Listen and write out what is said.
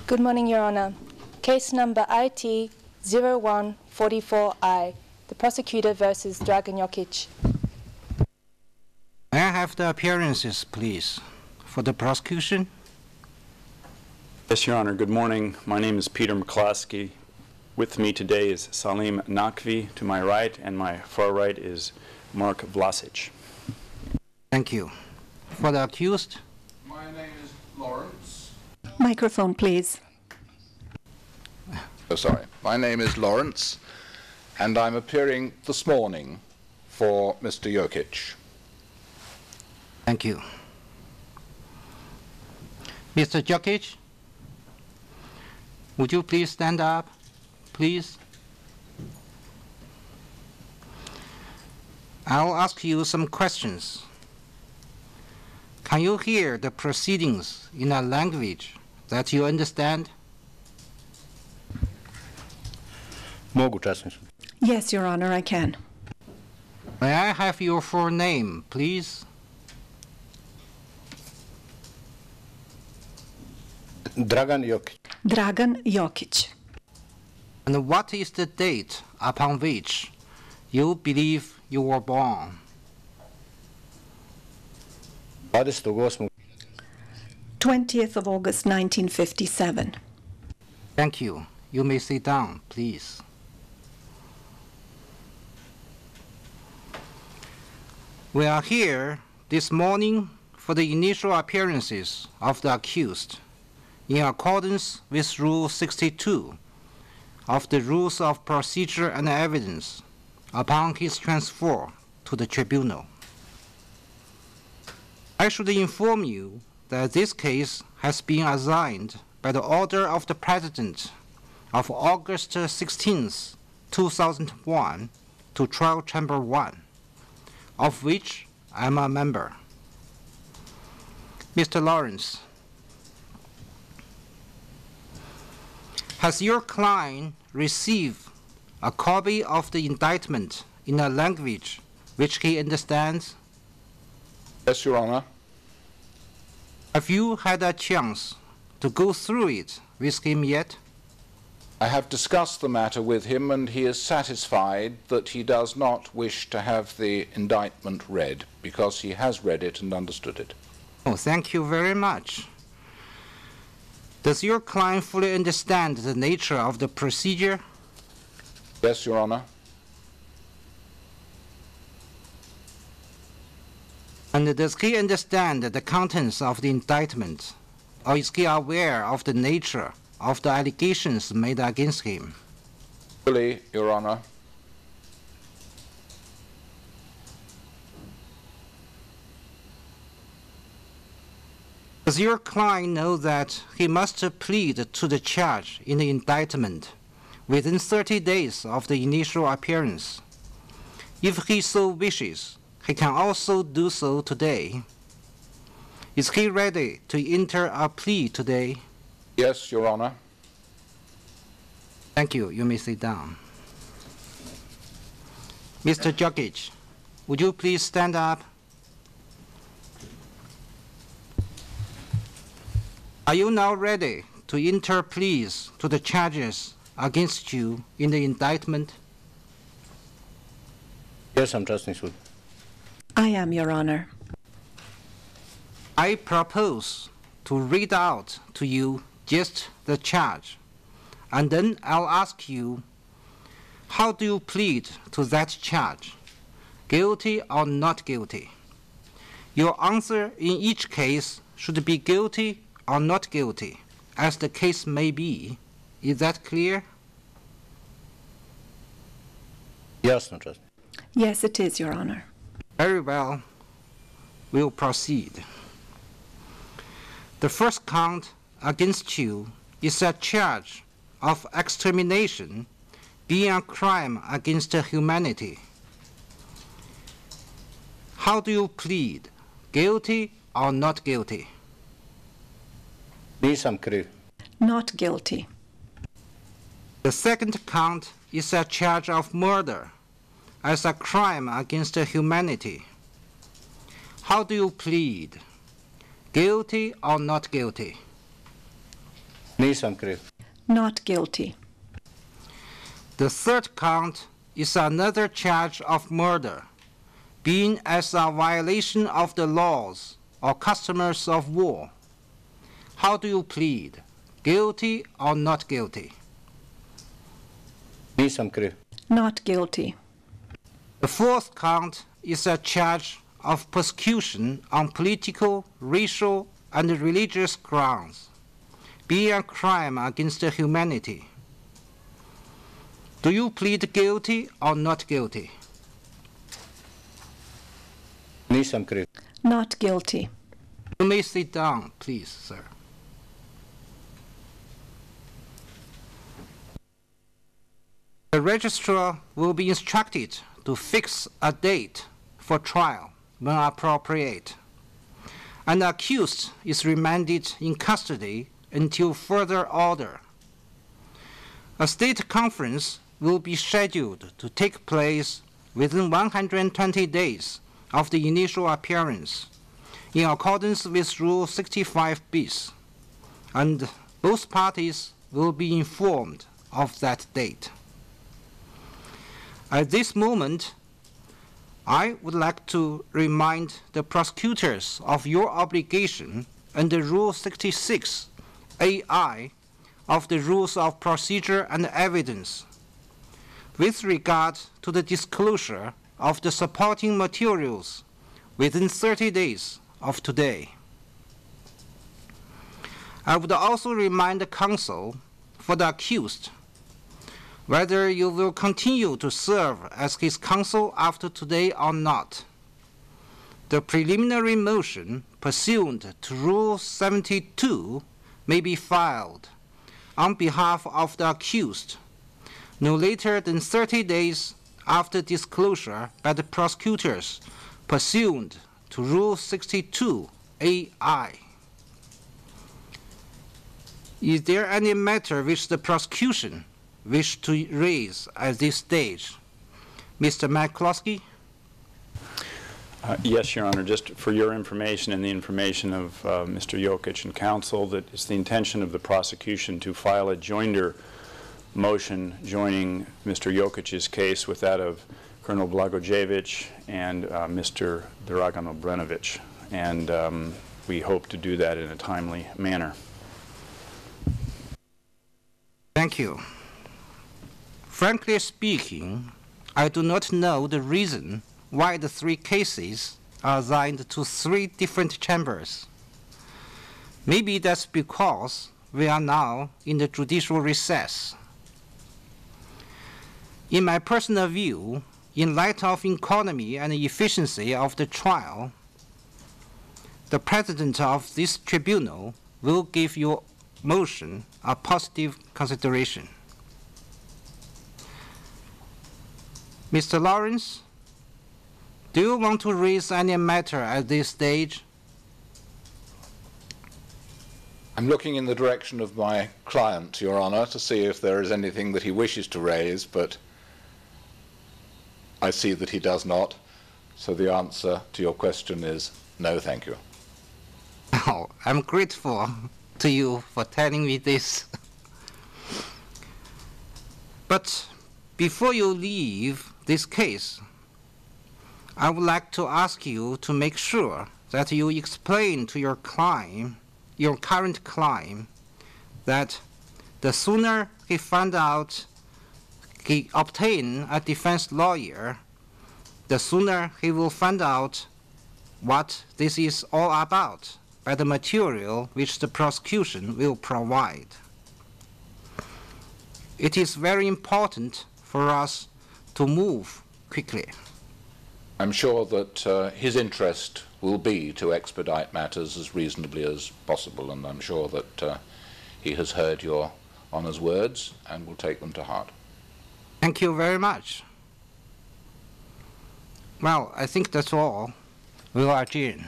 Good morning, Your Honor. Case number IT 0144I, the prosecutor versus Dragan Jokić. May I have the appearances, please, for the prosecution? Yes, Your Honor. Good morning. My name is Peter McCloskey. With me today is Salim Nakvi to my right, and my far right is Mark Vlasic. Thank you. For the accused? My name is Lawrence. Microphone, please. Oh, sorry. My name is Lawrence, and I'm appearing this morning for Mr. Jokić. Thank you. Mr. Jokić, would you please stand up, please? I'll ask you some questions. Can you hear the proceedings in a language that you understand? Yes, Your Honor, I can. May I have your full name, please? Dragan Jokić. Dragan Jokić. And what is the date upon which you believe you were born? 20th of August, 1957. Thank you. You may sit down, please. We are here this morning for the initial appearances of the accused in accordance with Rule 62 of the Rules of Procedure and Evidence upon his transfer to the tribunal. I should inform you that this case has been assigned by the order of the President of August 16, 2001 to Trial Chamber 1, of which I am a member. Mr. Lawrence, has your client received a copy of the indictment in a language which he understands? Yes, Your Honor. Have you had a chance to go through it with him yet? I have discussed the matter with him, and he is satisfied that he does not wish to have the indictment read because he has read it and understood it. Oh, thank you very much. Does your client fully understand the nature of the procedure? Yes, Your Honor. And does he understand the contents of the indictment, or is he aware of the nature of the allegations made against him? Fully, Your Honor. Does your client know that he must plead to the charge in the indictment within 30 days of the initial appearance? If he so wishes, he can also do so today. Is he ready to enter a plea today? Yes, Your Honor. Thank you. You may sit down. Mr. Jokić, would you please stand up? Are you now ready to enter pleas to the charges against you in the indictment? Yes, I'm trusting you. I am, Your Honor. I propose to read out to you just the charge, and then I'll ask you, how do you plead to that charge? Guilty or not guilty? Your answer in each case should be guilty or not guilty, as the case may be. Is that clear? Yes, I'm trusting. Yes, it is, Your Honor. Very well. We'll proceed. The first count against you is a charge of extermination being a crime against humanity. How do you plead? Guilty or not guilty? Nisam kriv. Not guilty. The second count is a charge of murder as a crime against humanity. How do you plead? Guilty or not guilty? Nisam kriv. Not guilty. The third count is another charge of murder, being as a violation of the laws or customs of war. How do you plead? Guilty or not guilty? Nisam kriv. Not guilty. The fourth count is a charge of persecution on political, racial, and religious grounds, being a crime against humanity. Do you plead guilty or not guilty? Nisam kriv. Not guilty. You may sit down, please, sir. The registrar will be instructed to fix a date for trial when appropriate, and the accused is remanded in custody until further order. A state conference will be scheduled to take place within 120 days of the initial appearance, in accordance with Rule 65 bis, and both parties will be informed of that date. At this moment, I would like to remind the prosecutors of your obligation under Rule 66 AI of the Rules of Procedure and Evidence with regard to the disclosure of the supporting materials within 30 days of today. I would also remind the counsel for the accused whether you will continue to serve as his counsel after today or not. The preliminary motion pursuant to Rule 72 may be filed on behalf of the accused no later than 30 days after disclosure by the prosecutors pursuant to Rule 62 AI. Is there any matter which the prosecution wish to raise at this stage? Mr. McCloskey? Yes, Your Honor. Just for your information and the information of Mr. Jokić and counsel, that it's the intention of the prosecution to file a joinder motion joining Mr. Jokic's case with that of Colonel Blagojevic and Mr. Dragan Obrenović, and we hope to do that in a timely manner. Thank you. Frankly speaking, I do not know the reason why the three cases are assigned to three different chambers. Maybe that's because we are now in the judicial recess. In my personal view, in light of economy and efficiency of the trial, the president of this tribunal will give your motion a positive consideration. Mr. Lawrence, do you want to raise any matter at this stage? I'm looking in the direction of my client, Your Honor, to see if there is anything that he wishes to raise, but I see that he does not. So the answer to your question is no, thank you. Oh, I'm grateful to you for telling me this. But before you leave this case, I would like to ask you to make sure that you explain to your client, your current client, that the sooner he find out he obtain a defense lawyer, the sooner he will find out what this is all about by the material which the prosecution will provide. It is very important for us to move quickly. I'm sure that his interest will be to expedite matters as reasonably as possible, and I'm sure that he has heard your Honour's words and will take them to heart. Thank you very much. Well, I think that's all. We'll adjourn.